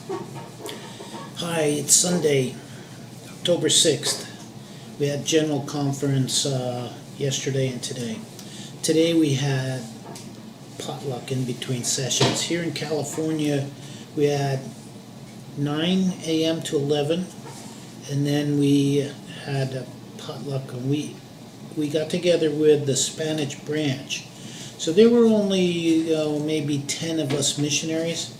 Hi, it's Sunday, October 6th. We had general conference yesterday and today. Today we had potluck in between sessions. Here in California, we had 9 a.m. to 11, and then we had a potluck, and we got together with the Spanish branch. So there were only maybe 10 of us missionaries,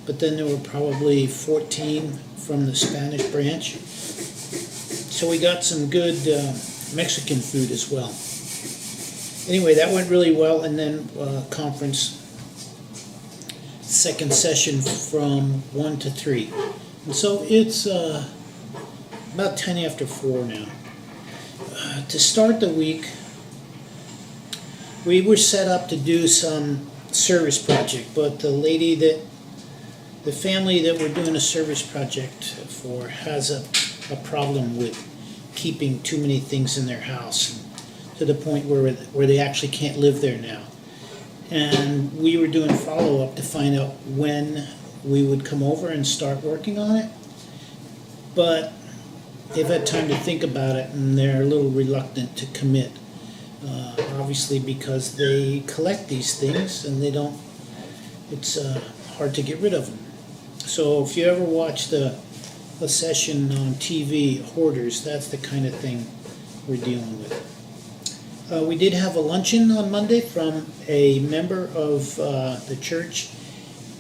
but then there were probably 14 from the Spanish branch. So we got some good Mexican food as well. Anyway, that went really well, and then conference, second session from 1 to 3. And so it's about 10 after 4 now. To start the week, we were set up to do some service project, but the family that we're doing a service project for has a problem with keeping too many things in their house, to the point where they actually can't live there now. And we were doing follow-up to find out when we would come over and start working on it. But they've had time to think about it, and they're a little reluctant to commit. Obviously because they collect these things and it's hard to get rid of them. So if you ever watched a session on TV, Hoarders, that's the kind of thing we're dealing with. We did have a luncheon on Monday from a member of the church.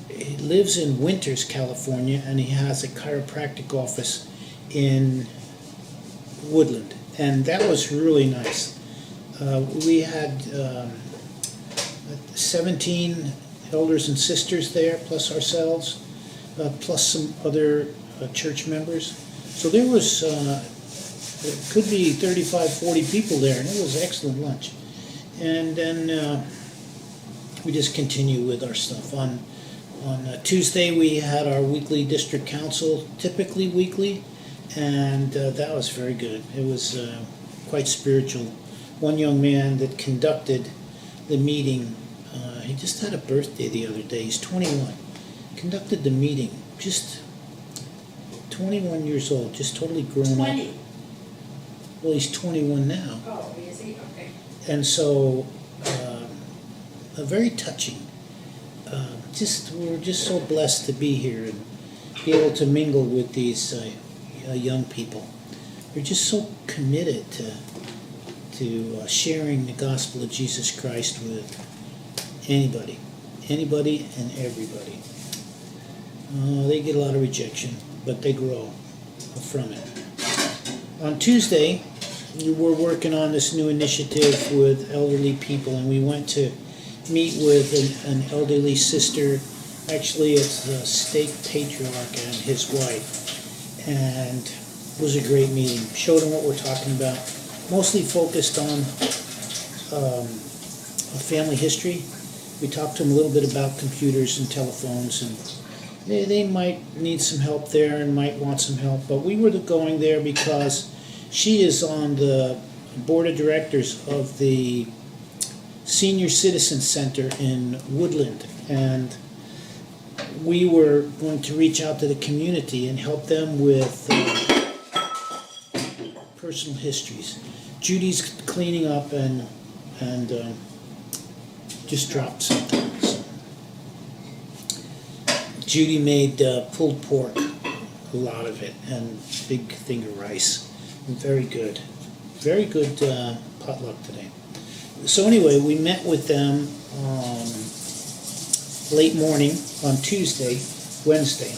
He lives in Winters, California, and he has a chiropractic office in Woodland, and that was really nice. We had 17 elders and sisters there, plus ourselves, plus some other church members. So there was, it could be 35, 40 people there, and it was excellent lunch. And then we just continue with our stuff. On Tuesday we had our weekly district council, typically weekly, and that was very good. It was quite spiritual. One young man that conducted the meeting, he just had a birthday the other day. He's 21. Conducted the meeting, just 21 years old, just totally grown 20. up. Well, he's 21 now. Oh, is he? Okay. And so, very touching. We're just so blessed to be here and be able to mingle with these young people. They're just so committed to sharing the gospel of Jesus Christ with anybody and everybody. They get a lot of rejection, but they grow from it. On Tuesday, we were working on this new initiative with elderly people, and we went to meet with an elderly sister. Actually, it's the stake patriarch and his wife, and it was a great meeting. Showed them what we're talking about. Mostly focused on family history. We talked to them a little bit about computers and telephones, and they might need some help there and might want some help. But we were going there because she is on the board of directors of the Senior Citizen Center in Woodland, and we were going to reach out to the community and help them with personal histories. Judy's cleaning up and just dropped something. So Judy made pulled pork, a lot of it, and big thing of rice. Very good potluck today. So anyway, we met with them late morning on Wednesday,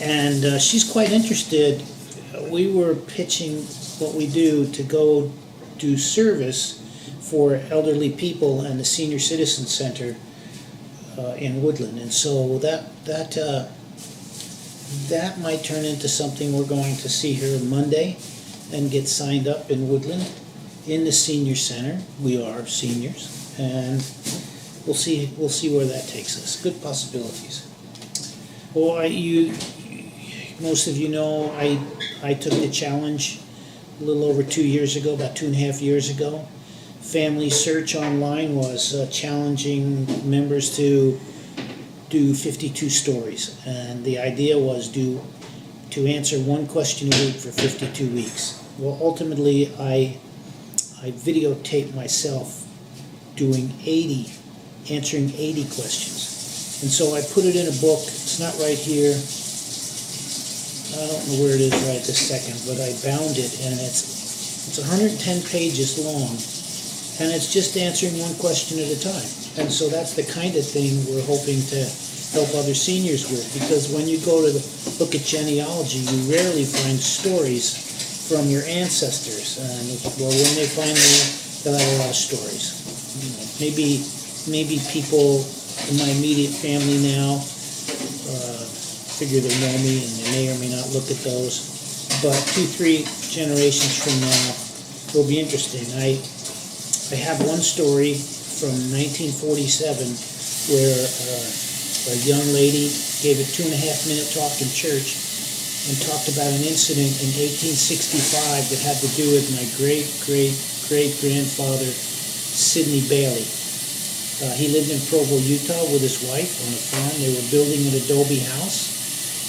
and she's quite interested. We were pitching what we do to go do service for elderly people and the Senior Citizen Center in Woodland, and so that might turn into something. We're going to see her Monday and get signed up in Woodland in the senior center. We are seniors, and we'll see where that takes us. Good possibilities. Well, most of you know I took the challenge a little over 2 years ago, about 2.5 years ago. Family Search Online was challenging members to do 52 stories, and the idea was to answer one question a week for 52 weeks. Well, ultimately, I videotaped myself answering 80 questions. And so I put it in a book. It's not right here. I don't know where it is right this second, but I bound it, and it's 110 pages long, and it's just answering one question at a time. And so that's the kind of thing we're hoping to help other seniors with, because when you go to look at genealogy, you rarely find stories from your ancestors. And well, when they find them, they'll have a lot of stories. You know, maybe people in my immediate family now figure they know me, and they may or may not look at those. But 2-3 generations from now will be interesting. I have one story from 1947 where a young lady gave a 2.5-minute talk in church and talked about an incident in 1865 that had to do with my great-great-great-grandfather, Sidney Bailey. He lived in Provo, Utah with his wife on a farm. They were building an adobe house.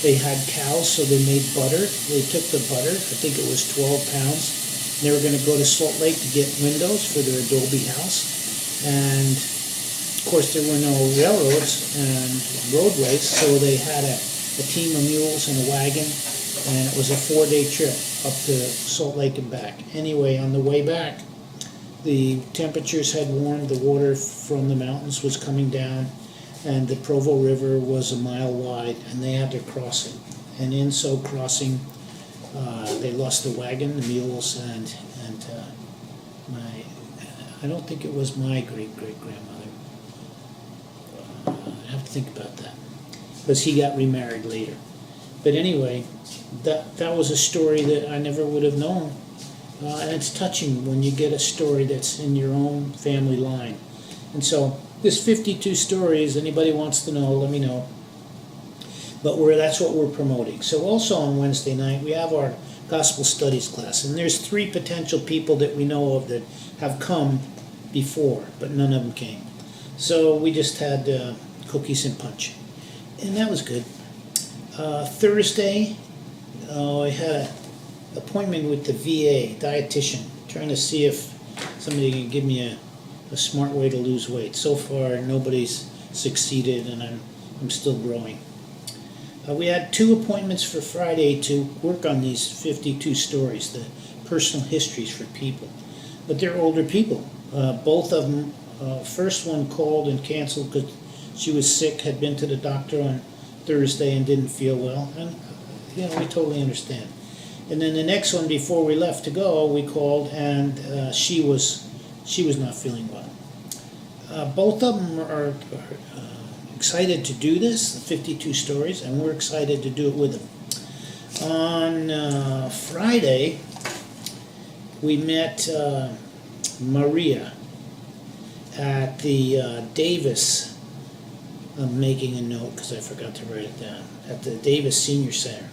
They had cows, so they made butter. They took the butter, I think it was 12 pounds. They were going to go to Salt Lake to get windows for their adobe house. And, of course, there were no railroads and roadways, so they had a team of mules and a wagon, and it was a 4-day trip up to Salt Lake and back. Anyway, on the way back, the temperatures had warmed, the water from the mountains was coming down, and the Provo River was a mile wide, and they had to cross it. And in so crossing, they lost the wagon, the mules, and I don't think it was my great-great-grandmother. I have to think about that, because he got remarried later. But anyway, that was a story that I never would have known. And it's touching when you get a story that's in your own family line. And so this 52 stories, anybody wants to know, let me know. But that's what we're promoting. So also on Wednesday night, we have our Gospel Studies class. And there's 3 potential people that we know of that have come before, but none of them came. So we just had cookies and punch. And that was good. Thursday, I had an appointment with the VA dietitian, trying to see if somebody can give me a smart way to lose weight. So far, nobody's succeeded, and I'm still growing. We had 2 appointments for Friday to work on these 52 stories, the personal histories for people. But they're older people. Both of them, first one called and canceled because she was sick, had been to the doctor on Thursday and didn't feel well. And, we totally understand. And then the next one, before we left to go, we called, and she was not feeling well. Both of them are excited to do this, the 52 stories, and we're excited to do it with them. On Friday, we met Maria at the Davis. I'm making a note because I forgot to write it down. At the Davis Senior Center.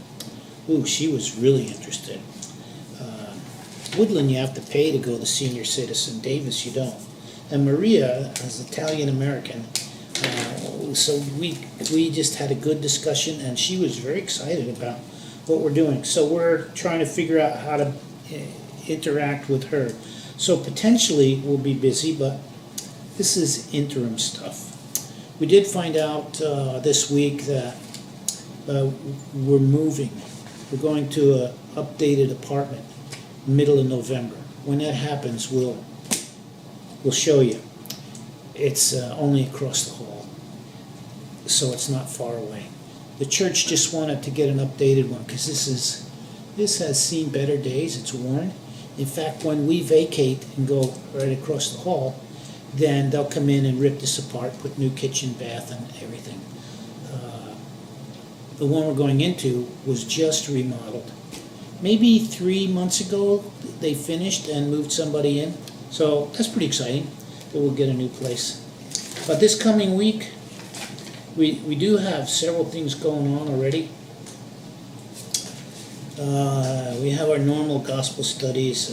Ooh, she was really interested. Woodland, you have to pay to go to senior citizen. Davis, you don't. And Maria is Italian American. So we just had a good discussion, and she was very excited about what we're doing. So we're trying to figure out how to interact with her. So potentially we'll be busy, but this is interim stuff. We did find out this week that we're moving. We're going to an updated apartment, middle of November. When that happens, we'll show you. It's only across the hall, so it's not far away. The church just wanted to get an updated one because this has seen better days. It's worn. In fact, when we vacate and go right across the hall, then they'll come in and rip this apart, put new kitchen, bath, and everything. The one we're going into was just remodeled. Maybe 3 months ago, they finished and moved somebody in. So that's pretty exciting that we'll get a new place. But this coming week, we do have several things going on already. We have our normal gospel studies.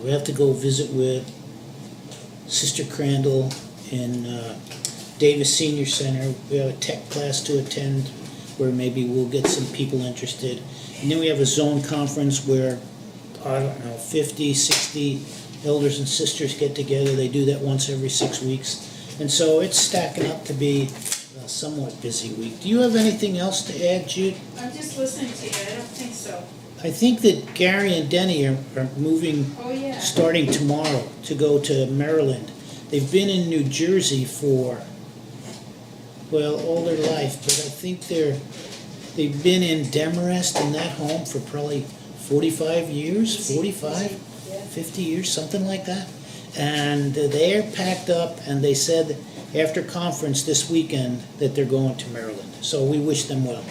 We have to go visit with Sister Crandall in Davis Senior Center. We have a tech class to attend where maybe we'll get some people interested. And then we have a zone conference where, I don't know, 50, 60 elders and sisters get together. They do that once every 6 weeks. And so it's stacking up to be a somewhat busy week. Do you have anything else to add, Jude? I'm just listening to you, I don't think so. I think that Gary and Denny are moving, Oh, yeah. starting tomorrow, to go to Maryland. They've been in New Jersey for, well, all their life, but I think they've been in Demarest in that home for probably 45 years, 45, 50 years, something like that. And they're packed up, and they said after conference this weekend that they're going to Maryland. So we wish them well.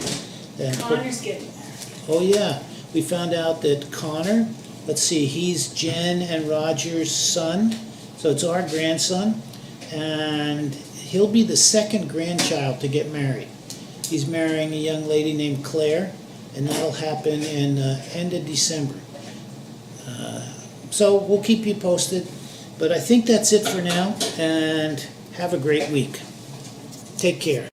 And Connor's getting there. oh yeah, we found out that Connor, let's see, he's Jen and Roger's son, so it's our grandson, and he'll be the second grandchild to get married. He's marrying a young lady named Claire, and that'll happen in end of December. So we'll keep you posted, but I think that's it for now, and have a great week. Take care.